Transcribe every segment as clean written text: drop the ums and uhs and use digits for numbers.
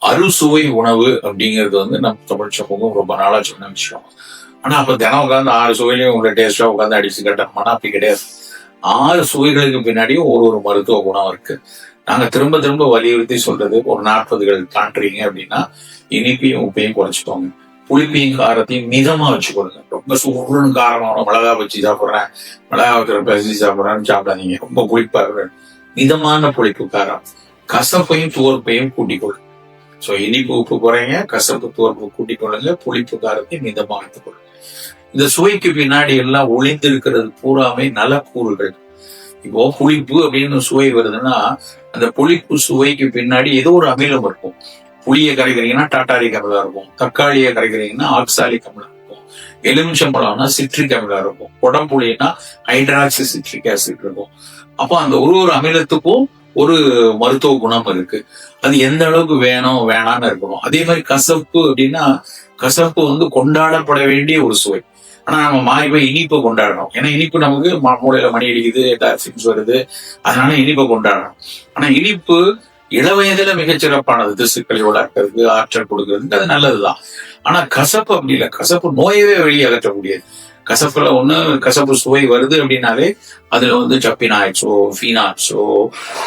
அறுசுவை உணவு அப்படிங்கிறது நம்ம தமிழ் சமூகம் ரொம்ப நாளா சொன்ன விஷயம். ஆனா அப்ப தினம் உட்காந்து 6 சுவையிலையும் உங்களை டேஸ்டா உட்காந்து அடிச்சு கட்டணும்னா அப்படி கிடையாது. 6 சுவைகளுக்கு பின்னாடியும் ஒரு ஒரு மருத்துவ குணம் இருக்கு. நாங்க திரும்ப திரும்ப வலியுறுத்தி சொல்றது, ஒரு 40கள் தாண்டுறீங்க அப்படின்னா இனிப்பையும் உப்பையும் குறைச்சிக்கோங்க. புளிப்பையும் காரத்தையும் மிதமா வச்சுக்கொடுங்க. ரொம்ப சூடுன்னு காரமான மிளகா வச்சு சாப்பிட்றேன், மிளகா வைக்கிற பேசி சாப்பிட்றேன்னு சாப்பிடாதீங்க. ரொம்ப புளிப்பா மிதமான புளிப்பு காரம். கசப்பையும் துவர்ப்பையும் கூட்டிக் கொள்ளுங்க. சோ இனிப்பு உப்பு குறைங்க, கசப்பு துவர்ப்பு கூட்டிக் கொள்ளுங்க, புளிப்பு காரத்தை மிதமா வைத்துக் கொள்ளுங்க. இந்த சுவைக்கு பின்னாடி எல்லாம் ஒளிந்து இருக்கிறது பூராமே நலக்கூறுகள். இப்போ புளிப்பு அப்படின்னு சுவை வருதுன்னா அந்த புளிப்பு சுவைக்கு பின்னாடி ஏதோ ஒரு அமிலம் இருக்கும். புளியை கரைக்கிறீங்கன்னா டாட்டாரிக் அமிலம் இருக்கும், தக்காளியை கரைக்கிறீங்கன்னா ஆக்சாலிக் அமிலம் இருக்கும், எலுமிச்சம்பழம்னா சிட்ரிக் அமிலம் இருக்கும், குடம்புளினா ஹைட்ராக்சி சிட்ரிக் ஆசிட் இருக்கும். அப்போ அந்த ஒரு அமிலத்துக்கும் ஒரு மருத்துவ குணம் இருக்கு. அது எந்த அளவுக்கு வேணும் வேணான்னு இருக்கணும். அதே மாதிரி கசப்பு அப்படின்னா கசப்பு கொண்டாடப்பட வேண்டிய ஒரு சுவை. ஆனா நம்ம மாறி போய் இனிப்பை கொண்டாடணும். ஏன்னா இனிப்பு நமக்கு மூளையில மணி அடிக்குது, டாக்ஸின்ஸ் வருது, அதனால இனிப்பை கொண்டாடணும். ஆனா இனிப்பு இளவயதுல மிகச்சிறப்பானது. திசுக்களை வளர்க்கறதுக்கு, ஆற்றல் கொடுக்கறதுக்கு அது நல்லதுதான். ஆனா கசப்பு அப்படி இல்லை. கசப்பு நோயவே வெளியே அகற்றக்கூடியது. கசப்புல கசப்பு சுவை வருது அப்படின்னாலே அதுல சப்பினாய்ட்ஸோ, ஃபீனாட்ஸோ,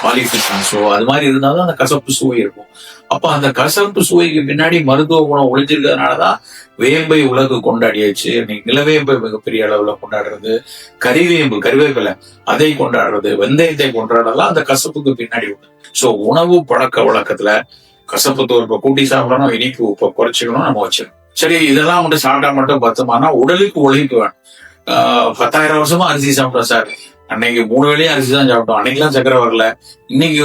பாலிஃபினாட்ஸோ அது மாதிரி இருந்தாலும் அந்த கசப்பு சுவை இருக்கும். அப்ப அந்த கசப்பு சுவைக்கு பின்னாடி மருத்துவ குணம் ஒழிஞ்சிருக்கிறதுனாலதான் வேம்பை உலகு கொண்டாடியாச்சு. நிலவேம்பை மிகப்பெரிய அளவுல கொண்டாடுறது, கறிவேப்பிலை அதை கொண்டாடுறது, வெந்தயத்தை கொண்டாடுறதெல்லாம் அந்த கசப்புக்கு பின்னாடி உண்டு. சோ உணவு பழக்க வழக்கத்துல கசப்பு தோற்பை கூட்டி சாப்பிடணும், இனிப்பு உப்பை குறைச்சிக்கணும், நம்ம வச்சிடணும். சரி, இதெல்லாம் சாப்பிட்டா மட்டும் பத்துமானா உடலுக்கு உழைப்பு வேணும். 10,000 வருஷமா அரிசி சாப்பிட்டோம் சார், அன்னைக்கு 3 வேளையும் அரிசி தான் சாப்பிட்டோம், அன்னைக்கெல்லாம் சக்கரை வரல, இன்னைக்கு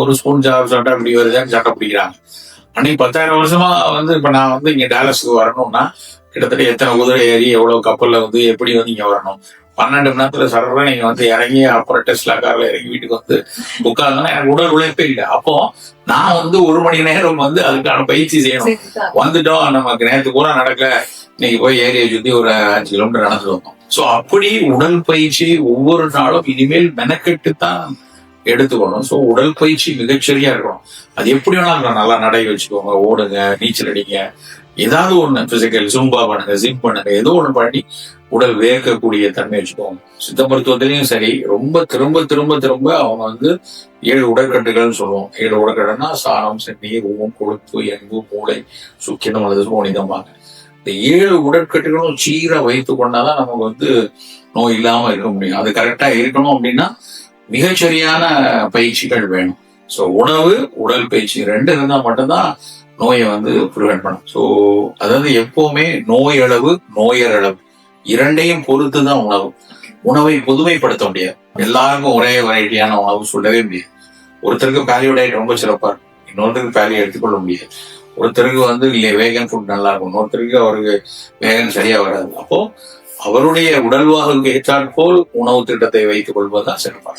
ஒரு ஸ்பூன் சாப்பிட்டா இப்படி வருதுன்னு சட்டை பிடிக்கிறாங்க. அன்னைக்கு 10,000 வருஷமா இப்ப நான் இங்க டாலஸ்க்கு வரணும்னா கிட்டத்தட்ட எத்தனை குதிரை ஏறி எவ்வளவு கப்பல்ல எப்படி இங்க வரணும். 12 மணி நேரத்துல சர்ற நீங்க இறங்கி அப்புறம் டெஸ்லா கார்ல இறங்கி வீட்டுக்கு உட்கார்ந்தோன்னா எனக்கு உடல் உழைப்பே இல்லை. அப்போ நான் 1 மணி நேரம் அதுக்கான பயிற்சி செய்யணும். வந்துட்டோம், நமக்கு நேரத்து பூரா நடக்கல, இன்னைக்கு போய் ஏரியை சுத்தி ஒரு 5 கிலோமீட்டர் நடந்துட்டு வந்தோம். சோ அப்படி உடல் பயிற்சி ஒவ்வொரு நாளும் இனிமேல் மெனக்கெட்டுத்தான் எடுத்துக்கணும். சோ உடல் பயிற்சி மிகச்சரியா இருக்கணும். அது எப்படி வேணாலும் நல்லா நடை வச்சுக்கோங்க, ஓடுங்க, நீச்சல் அடிங்க, ஏதாவது ஒண்ணு பிசிக்கல் ஜும்பா பண்ணுங்க, ஜிம் பண்ணுங்க, ஏதோ ஒண்ணு பண்ணி உடல் வேர்க்கக்கூடிய தன்மை வச்சுக்கோங்க. சித்த மருத்துவத்திலையும் சரி, ரொம்ப திரும்ப திரும்ப திரும்ப அவங்க 7 உடற்கட்டுகள்னு சொல்லுவோம். 7 உடற்கட்டுனா சாணம், செந்நீர், ஊம், கொழுப்பு, எண்பு, மூளை, சுக்கினம் அல்லது சோனிதம்பாங்க. இந்த 7 உடற்கட்டுகளும் சீரா வைத்து கொண்டாதான் நமக்கு நோய் இல்லாம இருக்க முடியும். அது கரெக்டா இருக்கணும் அப்படின்னா மிகச்சரியான பயிற்சிகள் வேணும். சோ உணவு, உடல் பயிற்சி 2 இருந்தா மட்டும்தான் நோயை ப்ரிவென்ட் பண்ணும். சோ அதாவது எப்பவுமே நோய் அளவு, நோயர் அளவு இரண்டையும் பொறுத்துதான் உணவு. உணவை பொதுமைப்படுத்த முடியாது. எல்லாருக்கும் ஒரே வெரைட்டியான உணவு சொல்லவே முடியாது. ஒருத்தருக்கு பேலியோ டயட் ரொம்ப சிறப்பா இருக்கும், இன்னொருத்தருக்கு பேலியோ எடுத்துக்கொள்ள முடியாது. ஒருத்தருக்கு வேகன் ஃபுட் நல்லா இருக்கும், இன்னொருத்தருக்கு அவருக்கு வேகன் சரியா வராது. அப்போ அவருடைய உடல்வாகுக்கு ஏற்றாற் போல் உணவு திட்டத்தை வைத்துக் கொள்வதுதான் சிறப்பாக.